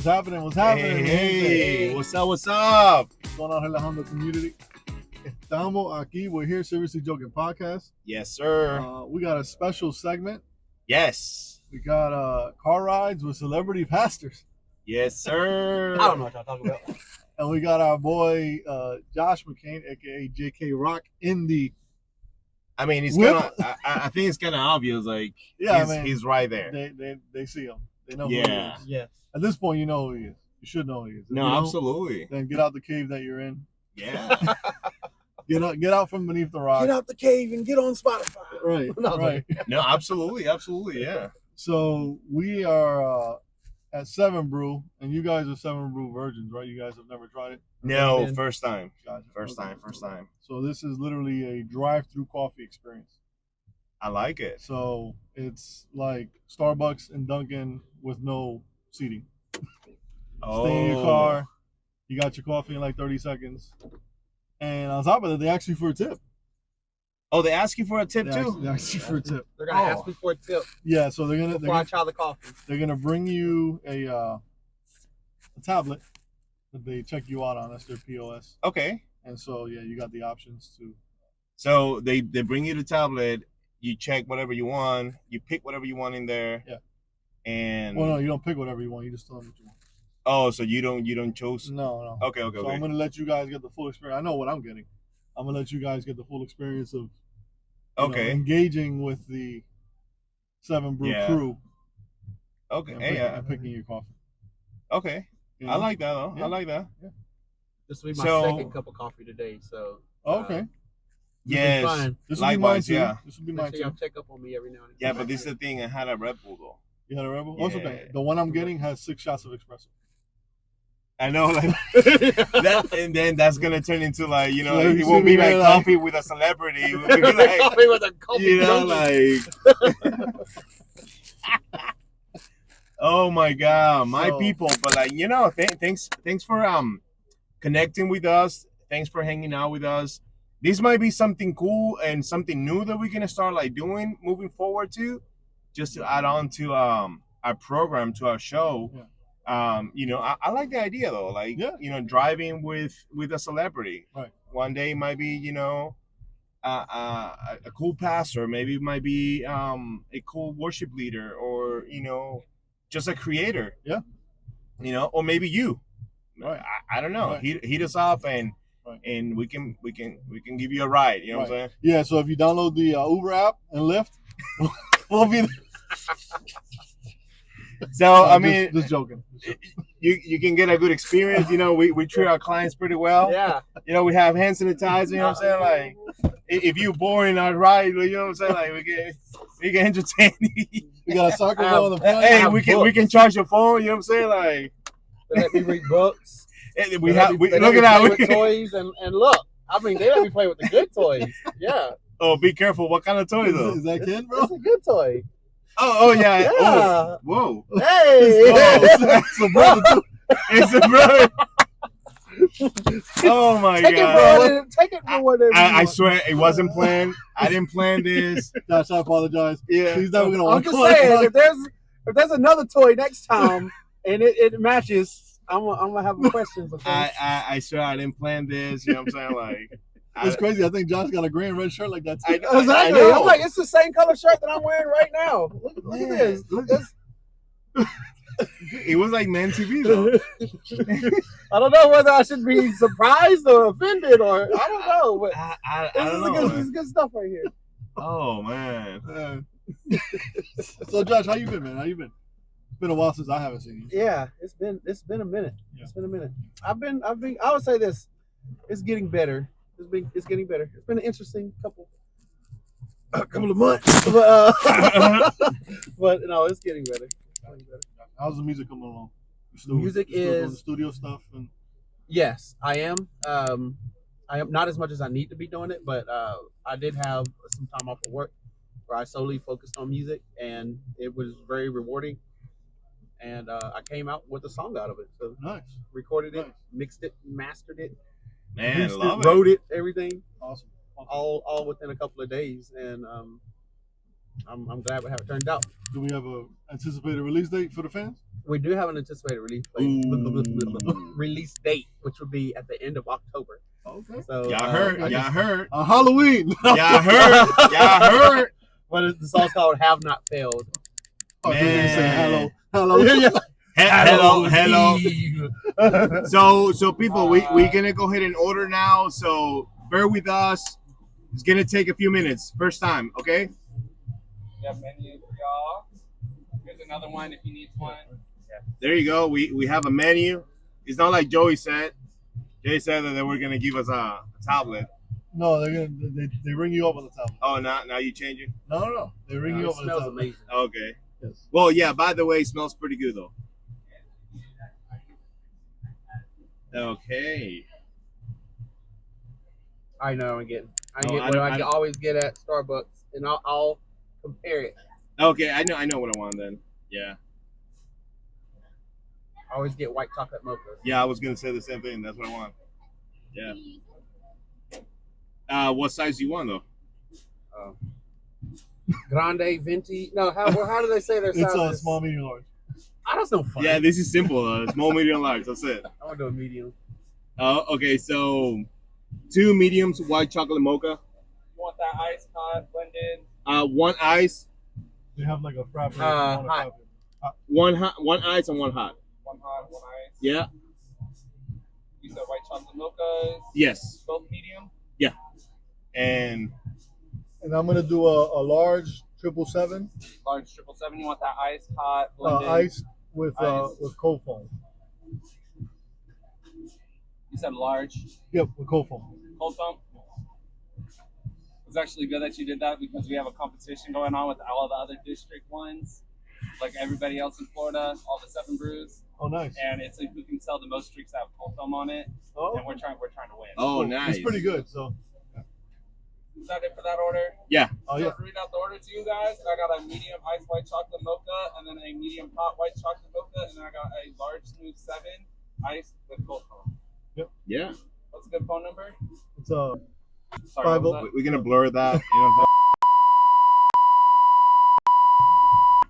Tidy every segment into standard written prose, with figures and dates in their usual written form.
What's happening? What's happening? Hey, what's up? What's up? What's going on, relajando community? Estamos aquí. We're here, Seriously Joking Podcast. Yes, sir. We got a special segment. Yes. We got car rides with celebrity pastors. Yes, sir. I don't know what y'all talking about. And we got our boy Josh McCain, aka JK Rock, in the. I mean, he's Whip. kind of. I think it's kind of obvious. Like, Yeah, he's right there. They see him. They know who he Yeah. is. Yes. At this point, you know who he is. You should know who he is. If No, you don't, absolutely. Then get out the cave that you're in. Yeah. Get out from beneath the rock. Get out the cave and get on Spotify. Right. No, right. No, absolutely, yeah. So we are at Seven Brew, and you guys are Seven Brew virgins, right? You guys have never tried it? No, Been- first time. Gotcha. First Okay. time. So this is literally a drive-through coffee experience. I like it. So it's like Starbucks and Dunkin' with no seating. Stay in your car. You got your coffee in like 30 seconds. And on top of that, they ask you for a tip. Oh, they ask you for a tip They too? ask you for a tip. They're gonna Oh. ask me for a tip Yeah, so before I try the coffee. they're gonna bring you a tablet that they check you out on. That's their POS. Okay. And so yeah, you got the options to. So they bring you the tablet. You check whatever you want. You pick whatever you want in there. Yeah. And Well, no, you don't pick whatever you want. You just tell them what you want. oh, so you don't choose? No. Okay. So I'm gonna let you guys get the full experience. I know what I'm getting. I'm gonna let you guys get the full experience of you know, engaging with the Seven Brew crew. Okay. And picking your coffee. Okay. You I know? like that though. Yeah. I like that. This will be my So- second cup of coffee today, so Okay. Yes. fine. This will be mine Likewise, too. yeah. This will be make mine sure y'all too. check up on me every now and then. Yeah, but this is the thing. I had a Red Bull though. You had a Rebel? Oh, it's okay. Yeah. The one I'm getting has 6 shots of espresso. I know, like that, and then that's gonna turn into like So it you won't see be me like like- coffee with a celebrity. It will be like Coffee with a coffee you know, junkie. like. Oh my God, my So- people! But like thanks for connecting with us. Thanks for hanging out with us. This might be something cool and something new that we're gonna start like doing moving forward too, just to add on to our program, to our show. Yeah. I like the idea though, like Yeah. driving with a celebrity. Right. One day might be a cool pastor, maybe it might be a cool worship leader, or just a creator. Yeah. Or maybe you. Right. I don't know. Right. Hit us up and we can give you a ride. You know what I'm saying? Yeah, so if you download the Uber app and Lyft, we'll be there. So I mean, just joking. you can get a good experience. We treat our clients pretty well. Yeah. We have hand sanitizer. You know what I'm saying? Like, if you're boring our ride, you know what I'm saying? Like, we can entertain you. We got a soccer ball in the front. Hey, have we books. can charge your phone. You know what I'm saying? Like, They let me read books. we They have. let We me look at play that. with toys and look. I mean, they let me play with the good toys. Yeah. Oh, be careful. What kind of toy though? Is that Ken, bro? It's a good toy. Oh yeah. Yeah. Oh, whoa. Hey. It's a brother too. It's a brother. Oh my Take God. it for whatever. I swear it wasn't planned. I didn't plan this. Josh, I apologize. Yeah. He's never gonna I'm want just to saying, if there's another toy next time and it matches, I'm gonna have questions. Okay? I swear I didn't plan this. You know what I'm saying? Like, It's crazy. I think Josh got a green and red shirt like that too. I Exactly. know. I'm like, it's the same color shirt that I'm wearing right now. Look at this. Look. It's- It was like Man TV though. I don't know whether I should be surprised or offended or I don't know, but I this don't is know. this is good stuff right here. Oh man. So Josh, how you been, man? How you been? It's been a while since I haven't seen you. Yeah, it's been a minute. Yeah. It's been a minute. I've been. I would say this. It's getting better. It's getting better. It's been an interesting couple of months, but no, it's getting better. How's the music coming along? Music you still doing is- the studio stuff and Yes, I am. I am not as much as I need to be doing it, but I did have some time off of work where I solely focused on music, and it was very rewarding. And I came out with a song out of it. So nice. recorded it, Nice. mixed it, mastered it, Man, mixed love it, wrote it, everything, Awesome. all within a couple of days. And I'm glad we have it turned out. Do we have a anticipated release date for the fans? We do have an anticipated release date, which would be at the end of October. Okay. So Y'all heard. Halloween. Y'all heard. But the song's called "Have Not Failed." Oh, Man. say hello. Hello. So people, we're gonna go ahead and order now. So bear with us. It's gonna take a few minutes. First time, okay? We have menu for y'all. Here's another one if you need one. There you go. We have a menu. It's not like Joey said. Jay said that they were gonna give us a tablet. No, they ring you up on the tablet. Oh, now you changing? No. They ring you It up on the smells tablet. amazing. Okay. Yes. Well, yeah. By the way, it smells pretty good though. Okay. I know I'm getting. I Oh, get I what don't- I I can don't- always get at Starbucks, and I'll compare it. Okay, I know what I want then. Yeah. I always get white chocolate mocha. Yeah, I was gonna say the same thing. That's what I want. Yeah. What size do you want though? Grande, venti. No, how do they say their It's sizes? a small, medium, large. That's no fun. Yeah, this is simple. Small, medium, large. That's it. I want to do a medium. Okay, so 2 mediums, white chocolate mocha. You want that ice hot, blended? 1 ice, They have like a frappe. Hot. one ice, and 1 hot. One hot, one ice. Yeah. You said white chocolate mochas. Yes. Both medium. And And I'm gonna do a large 777 Large 777. You want that ice hot, blended? iced with Ice. cold foam. You said large. Yep, with cold foam. Cold foam. It's actually good that you did that because we have a competition going on with all the other district ones, like everybody else in Florida, all the 7 brews, Oh, nice. and it's like who can sell the most drinks that have cold foam on it, Oh, and we're trying to win. oh, nice. It's pretty good. So, Is that it for that order? oh So yeah. to read out the order to you guys, I got a medium iced white chocolate mocha, and then a medium hot white chocolate mocha, and then I got a large smooth 7 iced with cold foam. Yeah. What's a good phone number? It's Sorry, Five- what was that? We're gonna blur that. You know what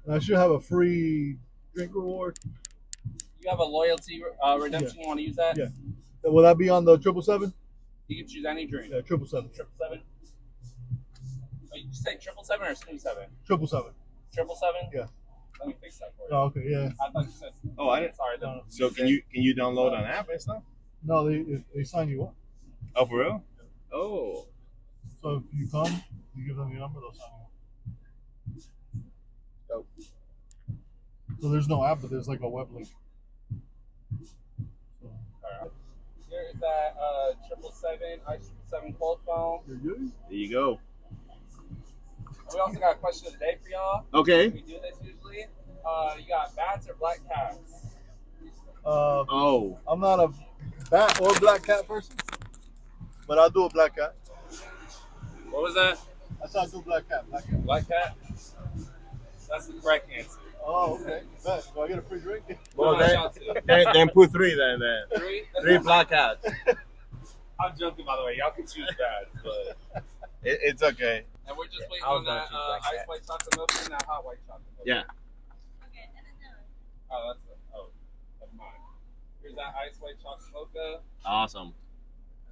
I'm I should have a free drink reward. You have a loyalty redemption. You want to use that? Yeah. Will that be on the 777? You can choose any drink. Yeah, 777. 777. Oh, you say 777 or smooth 7? 777. 777? Yeah. Let me fix that for you. Oh, okay, yeah. I thought you said. Oh, I didn't- Sorry. No. So can you download an app and stuff? No, they sign you up. Oh, for real? Oh. So if you come, you give them your number, they'll sign you up. Dope. So there's no app, but there's like a web link. So, Here is that 777 ice 777 cold foam. you're good? There you go. We also got a question of the day for y'all. Okay. We do this usually. You got bats or black cats? Oh. I'm not a bat or black cat person, but I'll do a black cat. What was that? I said I'll do black cat. Black cat. Black cat? That's the correct answer. Oh, okay. Bet. Do I get a free drink? Well, Nice then- shot, too. Then put 3 then. 3? 3 black cats. I'm joking, by the way. Y'all can choose bats, but. It's okay. And we're just waiting I was on gonna that choose black ice cat. white chocolate milk and that hot white chocolate milk. Yeah. Oh, that's it. Oh, never mind. Here's that ice white chocolate mocha. Awesome.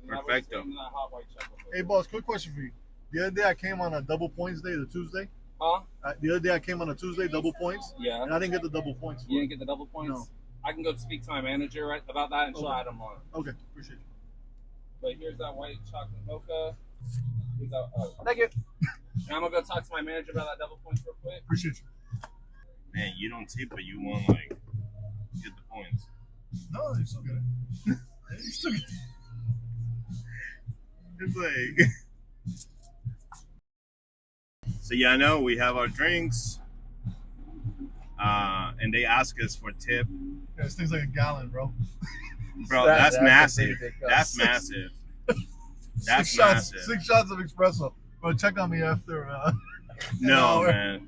And now we're just Perfecto. waiting on that hot white chocolate milk. Hey, boss, quick question for you. The other day I came on a double points day, the Tuesday. Huh? The other day I came on a Tuesday, double points, Yeah. and I didn't get the double points. For You it. didn't get the double points? No. I can go speak to my manager right about that and she'll Okay. add them on. Okay, appreciate you. But here's that white chocolate mocha. Here's that, Thank you. and I'm gonna go talk to my manager about that double points real quick. Appreciate you. Man, you don't tip, but you want like get the points. No, you still get it. You still get it. It's like. So yeah, I know we have our drinks, and they ask us for tip. Yeah, this thing's like a gallon, bro. Bro, That's that's massive. ridiculous. That's massive. That's 6 shots, massive. 6 shots of espresso. Bro, check on me after. No, hour. man.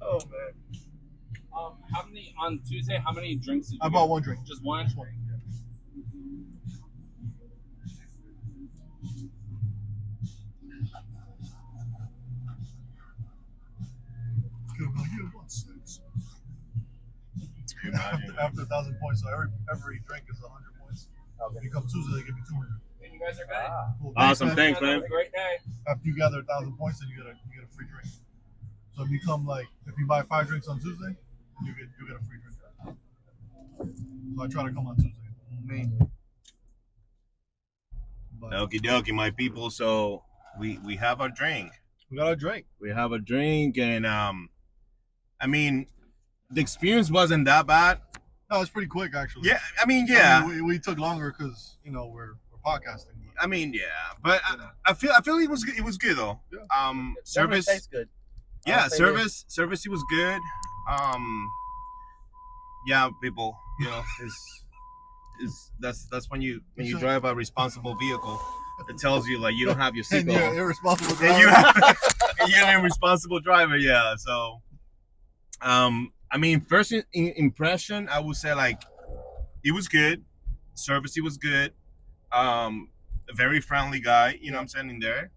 Oh man, How many on Tuesday? How many drinks did you I get? bought one drink. Just one. Just one. after 1,000 points. So every drink is 100 points. Okay. If you come Tuesday, they give you 200. And you guys are good. Cool. Awesome, thanks, Have man. a great day. After you gather 1,000 points, then you get a free drink. So if you come if you buy 5 drinks on Tuesday, you get a free drink. So I try to come on Tuesday. But Okie dokie, my people. So we have our drink. we got a drink. We have a drink, and I mean, the experience wasn't that bad. No, it's pretty quick actually. Yeah, I mean, yeah. I mean, we took longer because we're podcasting. I mean, yeah, but I feel it was good though. Yeah. Service tastes good. Yeah, I'll say service it was good. Yeah, people, is that's when you drive a responsible vehicle. It tells you like you don't have your And you're seatbelt. an irresponsible And driver. you're an irresponsible driver, yeah. So, I mean, first impression, I would say like it was good. Service, it was good. A very friendly guy, you know what I'm saying, in there.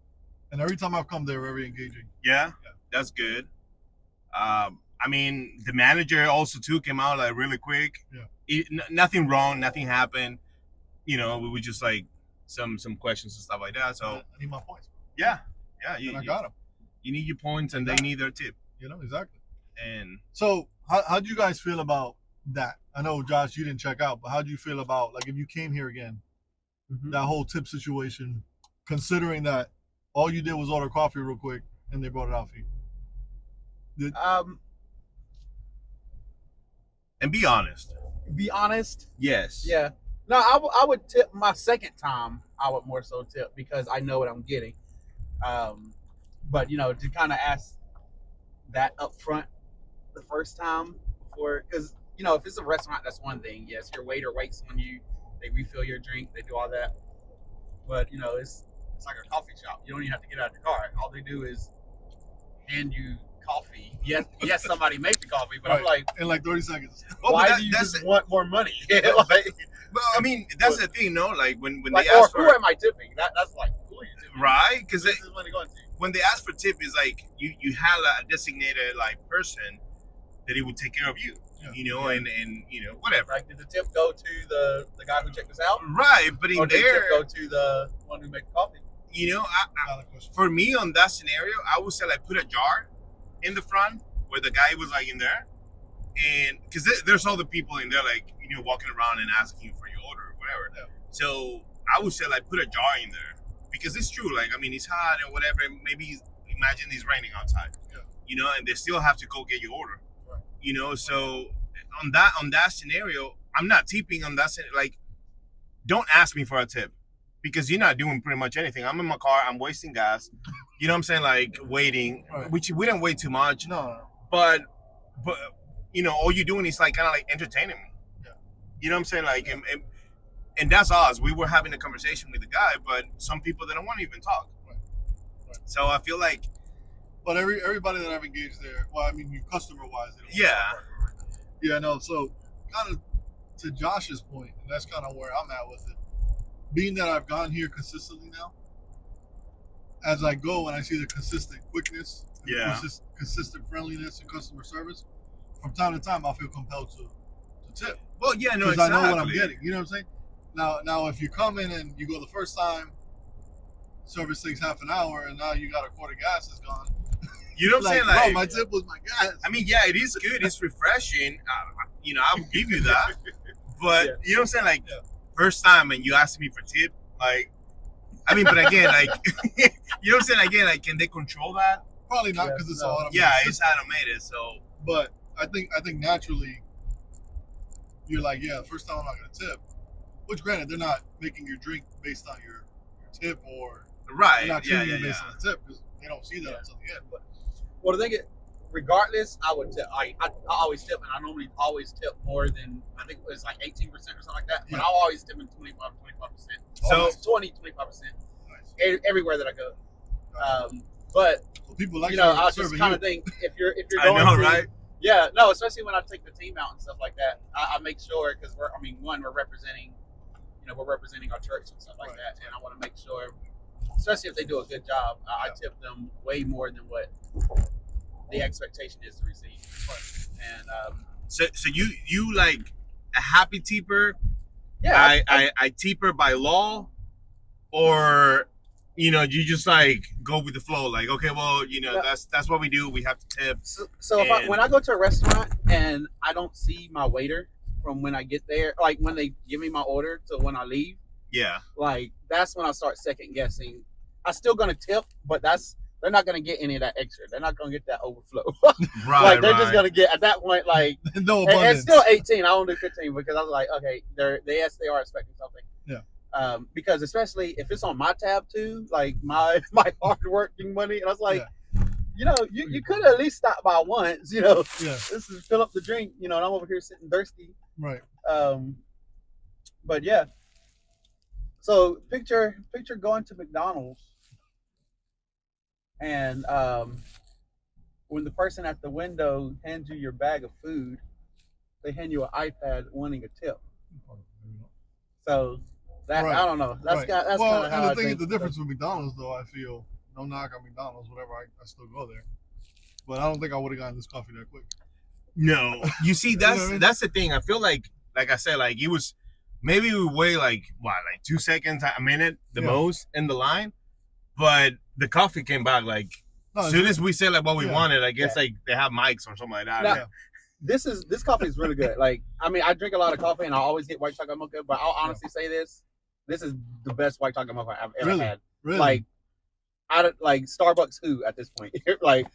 And every time I've come, they're very engaging. Yeah, that's good. I mean, the manager also too came out like really quick. Yeah. Nothing wrong, nothing happened. We were just like some questions and stuff like that. So I need my points. yeah, And I got them. you need your points, and they need their tip. Exactly. And So how do you guys feel about that? I know, Josh, you didn't check out, but how do you feel about like if you came here again, that whole tip situation, considering that all you did was order coffee real quick and they brought it out for you? and be honest. Be honest. Yes. Yeah. No, I would tip my second time. I would more so tip because I know what I'm getting. But to kind of ask that up front the first time before, because if it's a restaurant, that's one thing. Yes, your waiter waits on you. They refill your drink. They do all that. But it's like a coffee shop. You don't even have to get out of the car. All they do is hand you coffee. Yes, somebody make the coffee, but Right. I'm like, In like 30 seconds. why do you just want more money? Like, Well, I mean, that's the thing, no? Like when like, they ask or for who am I tipping? That's like, who are you tipping? right, because This is money going to. when they ask for tip, is like you have a designated like person that it would take care of you, and whatever. Like, did the tip go to the guy who checked us out, Right, but in or did the there, tip go to the one who made the coffee? Valid question. for me on that scenario, I would say like put a jar in the front where the guy was like in there, and because there's other people in there like walking around and asking for your order or whatever. Yeah. So I would say like put a jar in there because it's true. Like I mean, it's hot and whatever. Maybe imagine it's raining outside. Yeah. And they still have to go get your order. Right. So on that scenario, I'm not tipping on that. Like, don't ask me for a tip because you're not doing pretty much anything. I'm in my car. I'm wasting gas. You know what I'm saying? Like waiting, Right. which we didn't wait too much. No. But all you're doing is like kind of like entertaining me. Yeah. You know what I'm saying? Like, and that's us. We were having a conversation with the guy, but some people they don't want to even talk. Right. So I feel like, But everybody that I've engaged there, well, I mean, you customer-wise. yeah. Yeah, no. So kind of to Josh's point, and that's kind of where I'm at with it. Being that I've gone here consistently now, as I go and I see the consistent quickness, and the Yeah. consistent friendliness and customer service, from time to time I feel compelled to tip Well, yeah, no, because exactly. I know what I'm getting. You know what I'm saying? Now, if you come in and you go the first time, service takes half an hour, and now you got a quart of gas is gone. You know what I'm saying? Bro, Like, my tip was my gas. I mean, yeah, it is good. It's refreshing. I will give you that. But you know what I'm saying? Like, first time and you ask me for tip, like, I mean, but again, like, you know what I'm saying? Again, like, can they control that? Probably not because it's all automated. Yeah, it's automated. So, But I think naturally, you're like, yeah, first time I'm not gonna tip. Which, granted, they're not making your drink based on your tip, or right, they're not yeah, treating yeah, you based yeah. on the tip because they don't see that until the end. But Well, the thing is, regardless, I would tip. I always tip, and I normally always tip more than, I think it's like 18% or something like that. But Yeah. I'll always tip in 25%. So- 25%. nice. Everywhere that I go. But So people like I just serving kind you. of think if you're I going know, to, right? yeah, no, especially when I take the team out and stuff like that, I make sure because we're representing, we're representing our church and stuff like Right. that, and I want to make sure, especially if they do a good job, I tip them way more than what the expectation is to receive. And So you like a happy tipper? Yeah, I tip her by law, or you just like go with the flow. Like, okay, well, Yeah. that's what we do. We have to tip. So when I go to a restaurant and I don't see my waiter from when I get there, like when they give me my order to when I leave, Yeah. like that's when I start second guessing. I'm still gonna tip, but they're not gonna get any of that extra. They're not gonna get that overflow. Right. Like they're just gonna get at that point like No and abundance. it's still 18. I only do 15 because I was like, okay, they are expecting something. Yeah. Because especially if it's on my tab too, like my hard working money, and I was like, you could at least stop by once, Yeah. This is fill up the drink, and I'm over here sitting thirsty. Right. But yeah. So picture going to McDonald's and when the person at the window hands you your bag of food, they hand you an iPad wanting a tip. So that Right. I don't know. That's Right. that's well, kind of how and I the difference with McDonald's, though, I feel, no knock on McDonald's, whatever, I still go there, but I don't think I would have gotten this coffee that quick. No, you see, You know what I mean? that's the thing. I feel like I said, like it was maybe we wait like 2 seconds, a minute, the most in the line, but the coffee came back like as soon as we said like what we wanted. I guess like they have mics or something like that. Now, this coffee is really good. Like, I mean, I drink a lot of coffee and I always get white chocolate mocha, but I'll honestly say this is the best white chocolate mocha I've ever had. Really? Like, like Starbucks who at this point. Like,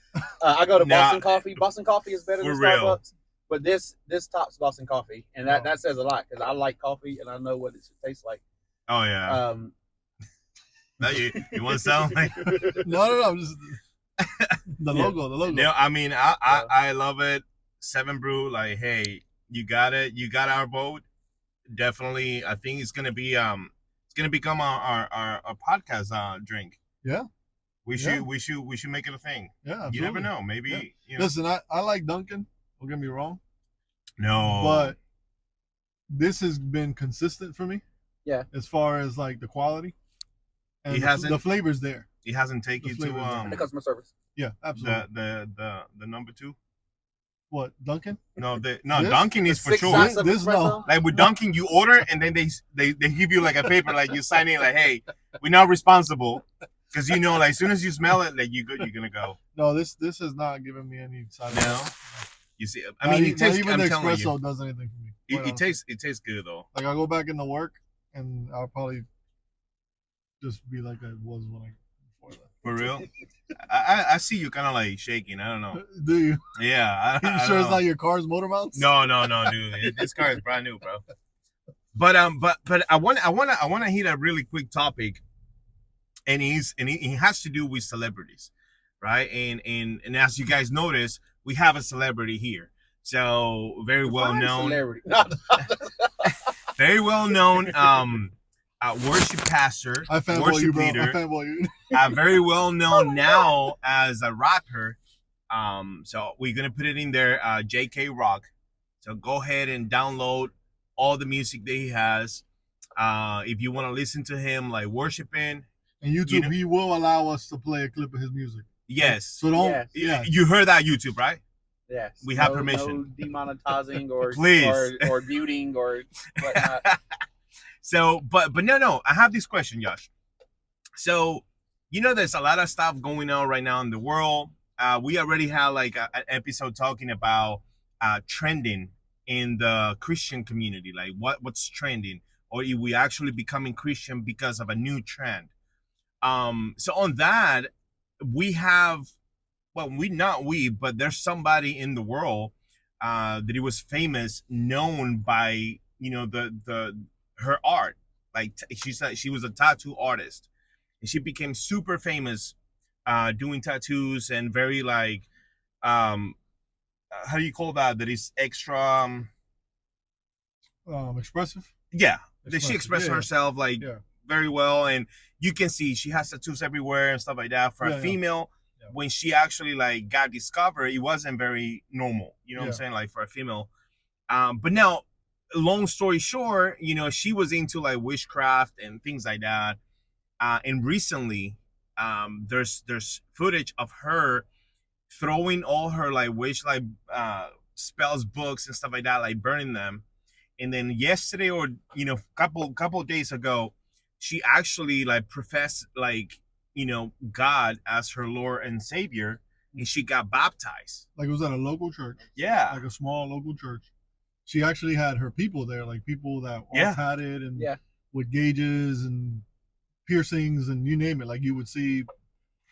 I go to Boston Coffee. Boston Coffee is better than Starbucks, but this tops Boston Coffee, and that says a lot because I like coffee and I know what it should taste like. Oh yeah. No, you want to sound like no, I'm just the logo. No, I mean I love it. 7 Brew, like, hey, you got it. You got our vote. Definitely, I think it's gonna become our podcast drink. Yeah. We should make it a thing. Yeah, absolutely. You never know. Maybe Listen, I like Dunkin'. Don't get me wrong. No. But this has been consistent for me. Yeah. As far as like the quality. And the flavor's there. He hasn't taken you to the customer service. Yeah, absolutely. The number 2. What, Dunkin'? No, Dunkin' is for sure. This no. Like with Dunkin', you order and then they give you like a paper, like you sign in, like, hey, we're not responsible, because like as soon as you smell it, like you're gonna go. No, this has not given me any side. No, you see, I mean, it tastes. Even I'm the telling espresso you, does anything for me. it tastes good though. Like I'll go back into work and I'll probably just be like I was when I before that. For real? I see you kind of like shaking. I don't know. Do you? Yeah. You sure it's not your car's motor mounts? No, dude. This car is brand new, bro. But I want to hit a really quick topic, and it has to do with celebrities, right? And as you guys notice, we have a celebrity here. So very well known. Celebrity. Very well known. Worship pastor, worship leader, very well known now as a rapper. So we're gonna put it in there, JK Rock. So go ahead and download all the music that he has. If you want to listen to him like worshiping, and YouTube, he will allow us to play a clip of his music. Yes. So don't. Yeah. You heard that, YouTube, right? Yes. We have permission. No demonetizing or please or muting or whatnot. So, but no, I have this question, Josh. So, there's a lot of stuff going on right now in the world. We already had like an episode talking about trending in the Christian community, like what's trending, or if we actually becoming Christian because of a new trend. So on that, we have, but there's somebody in the world that it was famous, known by her art. Like she was a tattoo artist, and she became super famous doing tattoos, and very like how do you call that is extra expressive. Yeah, she expressed herself very well, and you can see she has tattoos everywhere and stuff like that. For a female, when she actually like got discovered, it wasn't very normal, what I'm saying, like for a female. But now, long story short, she was into like witchcraft and things like that. And recently, there's footage of her throwing all her like witch like spells, books and stuff like that, like burning them. And then yesterday, or couple days ago, she actually like professed like God as her Lord and Savior, and she got baptized. Like it was at a local church. Yeah. Like a small local church. She actually had her people there, like people that all tatted and with gauges and piercings and you name it. Like you would see.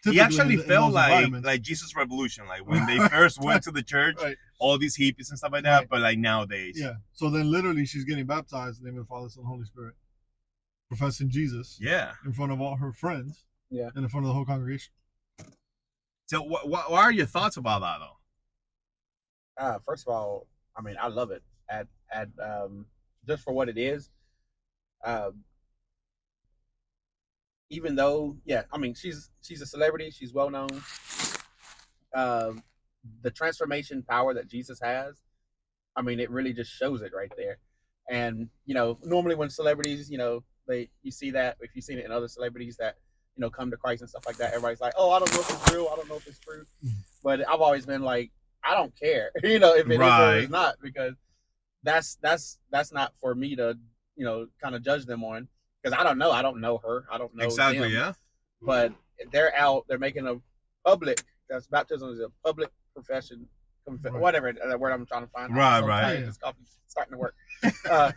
He actually felt like Jesus Revolution, like when they first went to the church, all these hippies and stuff like that. But like nowadays, yeah. So then, literally, she's getting baptized in the name of the Father, Son, and Holy Spirit, professing Jesus. Yeah. In front of all her friends. Yeah. And in front of the whole congregation. So, what are your thoughts about that, though? First of all, I mean, I love it. Just for what it is. Even though, I mean, she's a celebrity, she's well known. The transformation power that Jesus has, I mean, it really just shows it right there. And normally when celebrities, you see that, if you've seen it in other celebrities that come to Christ and stuff like that, everybody's like, oh, I don't know if it's real, I don't know if it's true. But I've always been like, I don't care, if it is or it's not, because that's not for me to kind of judge them on. Because I don't know her. I don't know exactly them. Yeah. But they're out. They're making a public. That's baptism is a public profession. Whatever that word I'm trying to find. Right. This coffee's starting to work. But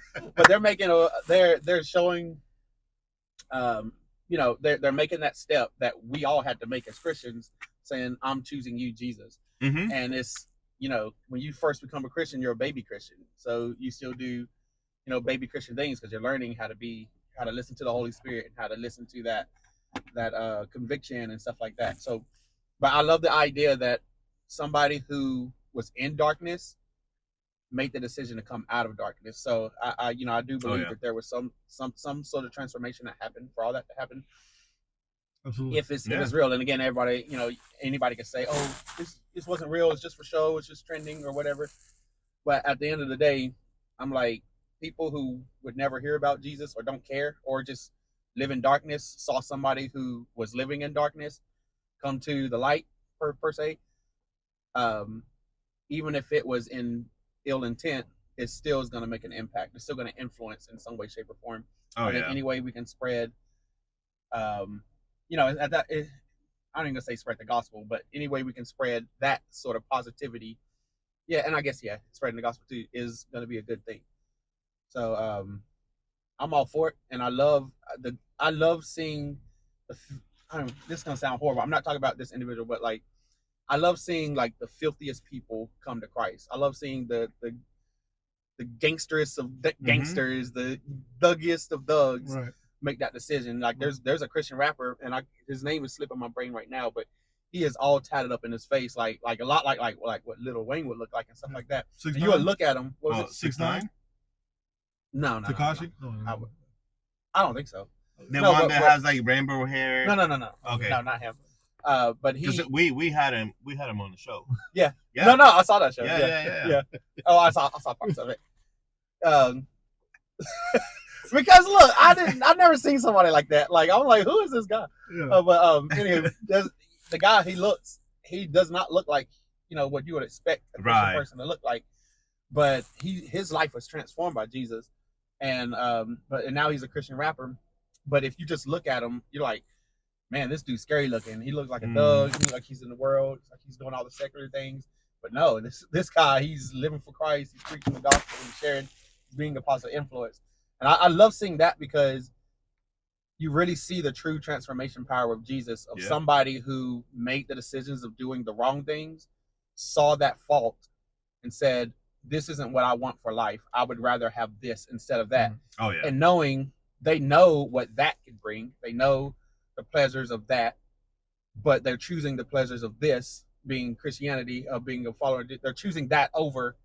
they're making they're showing. They're making that step that we all had to make as Christians, saying, "I'm choosing you, Jesus." Mm-hmm. And it's when you first become a Christian, you're a baby Christian, so you still do baby Christian things because you're learning how to listen to the Holy Spirit and how to listen to that conviction and stuff like that. So, but I love the idea that somebody who was in darkness made the decision to come out of darkness. So I do believe that there was some sort of transformation that happened for all that to happen. Absolutely. If it's real. And again, everybody, anybody can say, oh, this wasn't real. It's just for show. It's just trending or whatever. But at the end of the day, I'm like, people who would never hear about Jesus or don't care or just live in darkness saw somebody who was living in darkness come to the light per se. Even if it was in ill intent, it still is going to make an impact. It's still going to influence in some way, shape, or form. Any way we can spread, I don't even gonna say spread the gospel, but any way we can spread that sort of positivity. Yeah, and I guess spreading the gospel too is going to be a good thing. So I'm all for it, and I love seeing this is gonna sound horrible. I'm not talking about this individual, but like I love seeing like the filthiest people come to Christ. I love seeing the gangsterest of gangsters, the thuggiest of thugs make that decision. Like there's a Christian rapper, and his name is slipping my brain right now, but he is all tatted up in his face, like a lot like what Lil Wayne would look like and stuff like that. And you would look at him. What was it? 6ix9ine? No. Tekashi? No. I don't think so. The one that has like rainbow hair. No. Okay. No, not him. But we had him on the show. Yeah. No, I saw that show. Yeah. Oh, I saw parts of it. Because look, I've never seen somebody like that. Like I'm like, who is this guy? Yeah. Anyway, the guy he does not look like what you would expect a Christian person to look like. But his life was transformed by Jesus, and now he's a Christian rapper. But if you just look at him, you're like, man, this dude's scary looking. He looks like a thug. He looks like he's in the world. Like he's doing all the secular things. But no, this guy, he's living for Christ. He's preaching the gospel. He's sharing. He's being a positive influence. And I love seeing that because you really see the true transformation power of Jesus, of somebody who made the decisions of doing the wrong things, saw that fault, and said, this isn't what I want for life. I would rather have this instead of that. Oh yeah. And they know what that could bring. They know the pleasures of that, but they're choosing the pleasures of this, being Christianity, of being a follower. They're choosing that over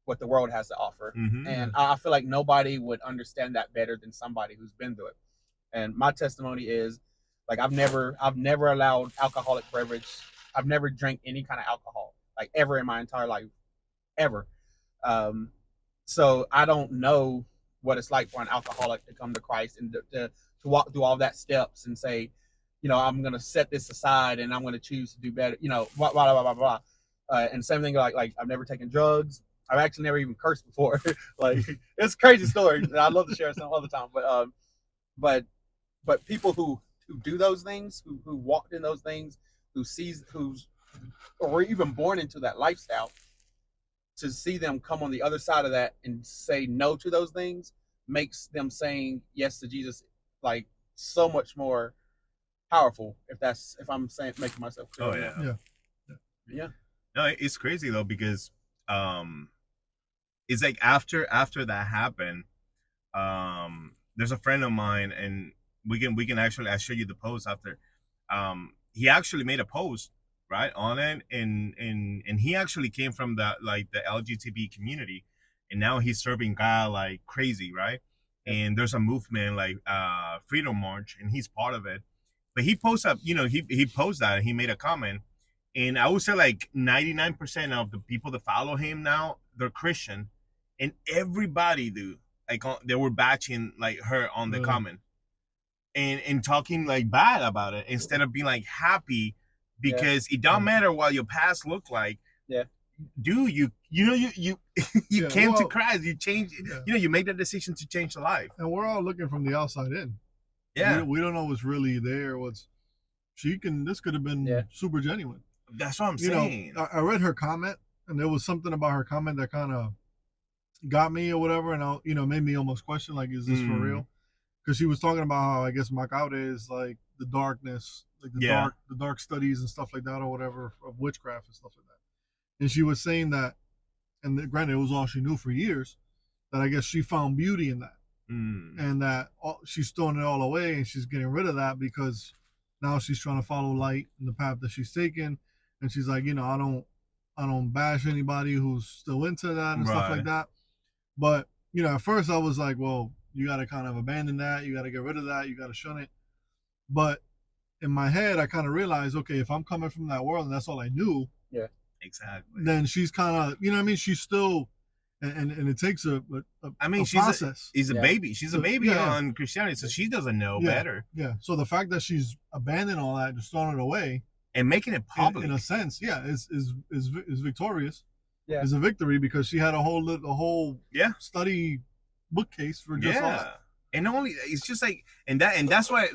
what the world has to offer. Mm-hmm. And I feel like nobody would understand that better than somebody who's been through it. And my testimony is, like, I've never allowed alcoholic beverage. I've never drank any kind of alcohol, like ever in my entire life, ever. So I don't know what it's like for an alcoholic to come to Christ and to walk through all that steps and say, I'm going to set this aside and I'm going to choose to do better, blah, blah, blah, blah, blah. And same thing, like I've never taken drugs. I've actually never even cursed before. Like, it's a crazy story. And I love to share some all the time. But people who do those things, who walked in those things, who's or even born into that lifestyle, to see them come on the other side of that and say no to those things makes them saying yes to Jesus like so much more powerful. If I'm saying making myself clear. Oh yeah. Yeah. No, it's crazy though, because it's like after that happened, there's a friend of mine, and we can actually, I'll show you the post after. He actually made a post right on it, and he actually came from the LGBT community, and now he's serving God like crazy, right? And there's a movement like Freedom March, and he's part of it. But he posted up, he posted that, and he made a comment, and I would say like 99% of the people that follow him now, they're Christian, and everybody, dude, like they were batching like her on the comment, and talking like bad about it instead of being like happy, because it don't matter what your past looked like. Yeah. Dude, you came to Christ, you changed, you made the decision to change the life. And we're all looking from the outside in. Yeah. We don't know what's really there. This could have been super genuine. That's what I'm saying. I read her comment, and there was something about her comment that kind of got me or whatever, and made me almost question, like, is this for real? Because she was talking about how, I guess, Macabre is like the darkness, like the dark studies and stuff like that, or whatever, of witchcraft and stuff like that. And she was saying that, and granted, it was all she knew for years, that I guess she found beauty in that, and that she's throwing it all away, and she's getting rid of that because now she's trying to follow light in the path that she's taken. And she's like, I don't bash anybody who's still into that and stuff like that. But, at first I was like, well, you got to kind of abandon that. You got to get rid of that. You got to shun it. But in my head, I kind of realized, okay, if I'm coming from that world and that's all I knew. Yeah, exactly. Then she's kind of, she's still, and it takes a process. She's a baby. She's a baby on Christianity, so she doesn't know better. Yeah. So the fact that she's abandoned all that, just throwing it away, and making it public, in a sense, is victorious. Yeah, is a victory, because she had a whole study bookcase for just all that. And only it's just like, and that's why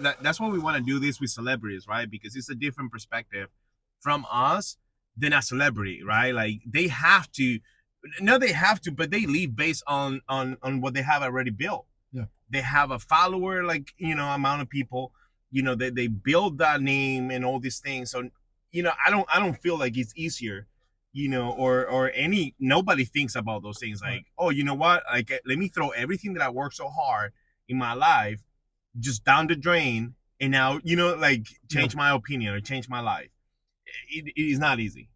we want to do this with celebrities, right? Because it's a different perspective from us than a celebrity, right? Like they have to, but they leave based on what they have already built. Yeah, they have a follower, like amount of people. They build that name and all these things. So, I don't feel like it's easier, or nobody thinks about those things like, oh, you know what? Like, let me throw everything that I worked so hard in my life just down the drain. And now, change my opinion or change my life. It is not easy,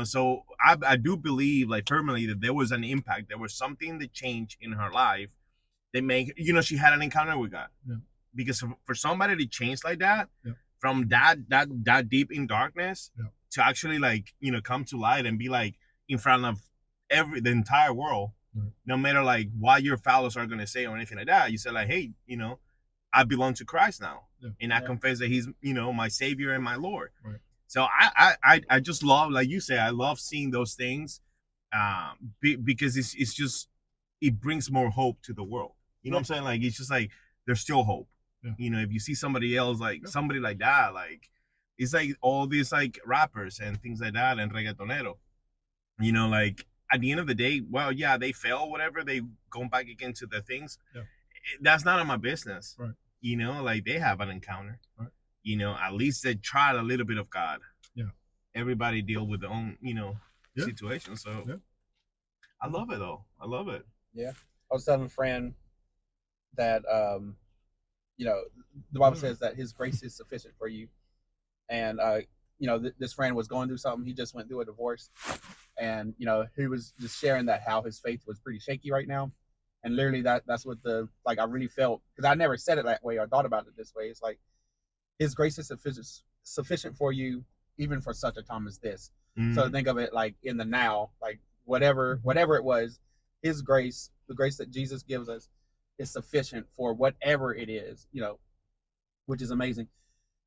So I do believe like firmly that there was an impact. There was something that changed in her life that made, she had an encounter with God. Yeah. Because for somebody to change like that, from that deep in darkness to actually come to light and be like in front of the entire world, no matter like what your followers are gonna say or anything like that, you say like, hey, I belong to Christ now, and I confess that He's my Savior and my Lord. Right. So I just love, like you say, I love seeing those things, because it's just, it brings more hope to the world. You know what I'm saying? Like it's just like there's still hope. Yeah. If you see somebody else, like somebody like that, like it's like all these like rappers and things like that and reggaetonero, like at the end of the day, well, yeah, they fail, whatever, they go back again to the things. Yeah. That's none of my business. Right. Like they have an encounter. Right. At least they tried a little bit of God. Yeah. Everybody deal with their own, situation. So I love it though. I love it. Yeah. I was telling a friend that the Bible says that His grace is sufficient for you. And this friend was going through something. He just went through a divorce, and he was just sharing that how his faith was pretty shaky right now. And literally that's what I really felt, because I never said it that way or thought about it this way. It's like His grace is sufficient for you, even for such a time as this. Mm-hmm. So think of it like in the now, like whatever it was, His grace, the grace that Jesus gives us, is sufficient for whatever it is, which is amazing.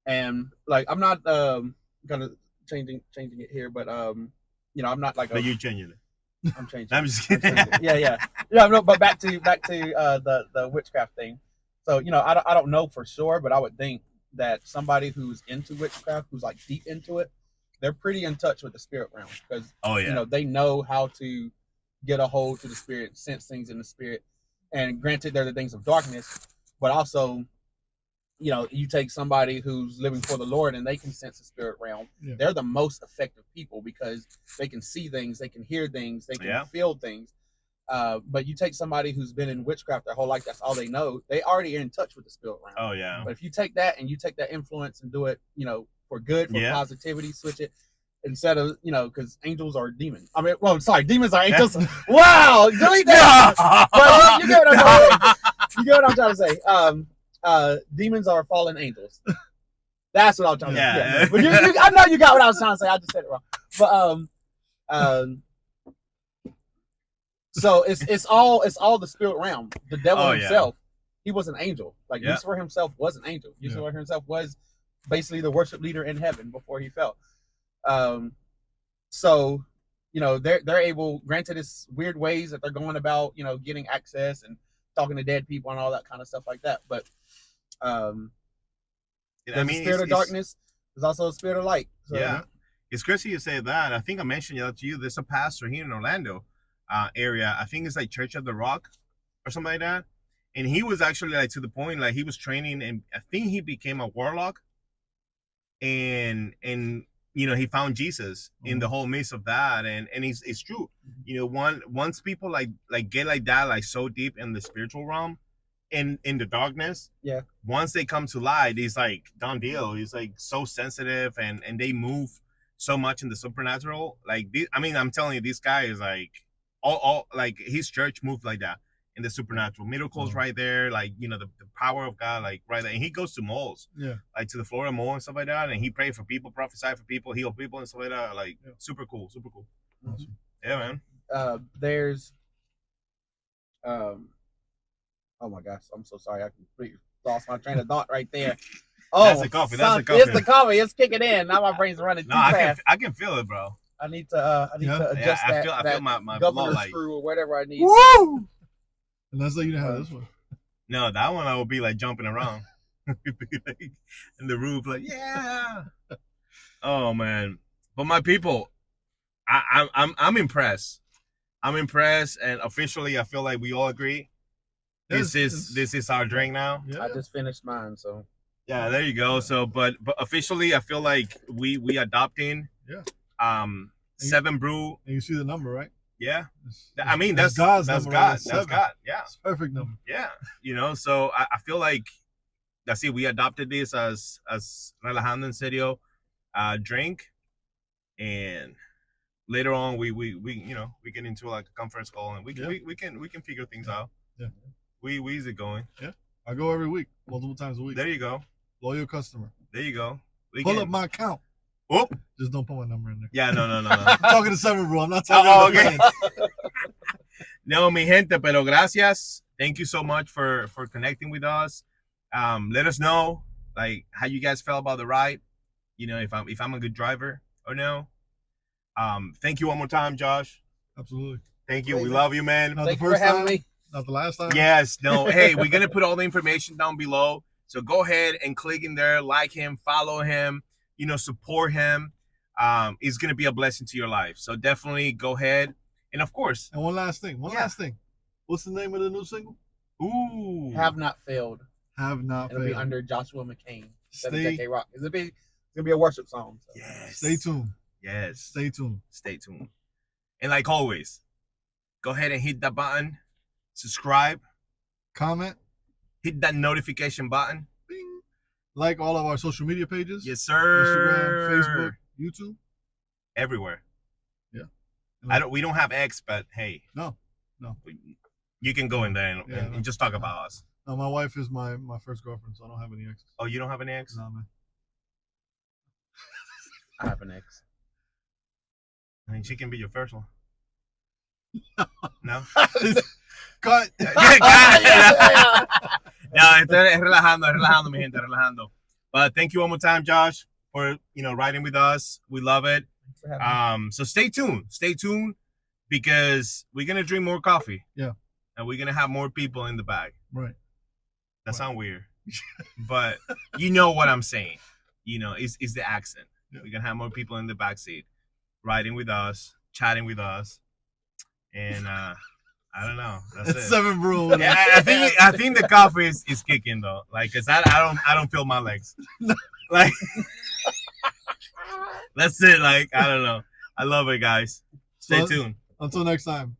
And like, I'm not kind of changing it here, but I'm not like but you're changing it. I'm changing. I'm just kidding. Yeah. No, but back to the witchcraft thing. So I don't know for sure, but I would think that somebody who's into witchcraft, who's like deep into it, they're pretty in touch with the spirit realm because they know how to get a hold to the spirit, sense things in the spirit. And granted, they're the things of darkness, but also, you take somebody who's living for the Lord and they can sense the spirit realm. Yeah. They're the most effective people because they can see things, they can hear things, they can feel things. But you take somebody who's been in witchcraft their whole life, that's all they know. They already are in touch with the spirit realm. Oh yeah. But if you take that and you take that influence and do it, for good, for positivity, switch it instead of, because angels are demons. I mean, demons are angels. Wow, delete that. But you get what I'm trying to say. Demons are fallen angels. That's what I'm trying to say. Yeah. But I know you got what I was trying to say. I just said it wrong. But so it's all the spirit realm. The devil himself, he was an angel. Like Lucifer himself was an angel. Lucifer himself was basically the worship leader in heaven before he fell. So they're able, granted it's weird ways that they're going about, getting access and talking to dead people and all that kind of stuff like that. But there's a spirit of darkness. There's also a spirit of light. So, yeah, it's crazy you say that. I think I mentioned that to you. There's a pastor here in Orlando area. I think it's like Church of the Rock or something like that. And he was actually like to the point, like he was training, and I think he became a warlock. And he found Jesus in the whole midst of that, and it's true. Once people like get like that, like so deep in the spiritual realm, in the darkness, once they come to light, it's like done deal. It's like so sensitive, and they move so much in the supernatural. Like I'm telling you, this guy is like all like his church moved like that in the supernatural. Miracles right there, like the power of God, like right there. And he goes to malls, like to the Florida Mall and stuff like that, and he prayed for people, prophesied for people, healed people and stuff like that. Like super cool. Awesome. Yeah, man. There's oh my gosh, I'm so sorry. I completely lost my train of thought right there. Oh, that's the coffee. It's the coffee. It's kicking in. Now my brain's running too fast. I can feel it, bro. I need to adjust that. I feel my governor blood, screw or whatever I need. Woo! And that's like you didn't have this one. No, that one I would be like jumping around, like, in the roof, like Oh man, but my people, I'm impressed. I'm impressed, and officially, I feel like we all agree. This is our drink now. Yeah. I just finished mine, so yeah, there you go. So, but officially, I feel like we adopting 7 brew. And you see the number, right? Yeah, I mean that's God's number. That's God. Yeah, it's perfect number. Yeah, so I feel like that's it. We adopted this as relajando en serio drink, and later on we get into like a conference call and we can figure things out. Yeah, we easy going. Yeah, I go every week, multiple times a week. There you go, loyal customer. There you go. Pull up my account. Oh, just don't put my number in there. Yeah, no. I'm talking to 7 bro. I'm not talking to okay. No, mi gente, pero gracias. Thank you so much for connecting with us. Let us know like how you guys felt about the ride. If I'm a good driver or no. Thank you one more time, Josh. Absolutely. Thank you. We love you, man. Not the first time. Not the last time. Yes. No. Hey, we're gonna put all the information down below. So go ahead and click in there, like him, follow him. Support him. It's gonna be a blessing to your life. So definitely go ahead. And of course. And one last thing. What's the name of the new single? Ooh. Have Not Failed. Have Not It'll Failed. Be under Joshua McCain. Stay Rock. It's gonna be a worship song. So. Yes. Stay tuned. Yes. Stay tuned. Stay tuned. And like always, go ahead and hit that button. Subscribe. Comment. Hit that notification button. Bing. Like all of our social media pages. Yes, sir. Instagram, Facebook, YouTube. Everywhere. Yeah. We don't have X, but hey. No. You can go in there and just talk about us. No, my wife is my first girlfriend, so I don't have any exes. Oh, you don't have any X? No, man. I have an X. I mean, she can be your first one. No? Cut. No, es relajando, mi gente, relajando. But thank you one more time, Josh, for riding with us. We love it. So stay tuned. because we're gonna drink more coffee. Yeah. And we're gonna have more people in the back. Right. That Right. sounds weird, but you know what I'm saying. You know, is the accent. Yeah. We're gonna have more people in the back seat, riding with us, chatting with us, and I don't know. That's It's it. 7 brew. Yeah, I think the coffee is kicking though. Like, cause I don't feel my legs. Like, that's it. Like, I don't know. I love it, guys. Stay So- tuned. Until next time.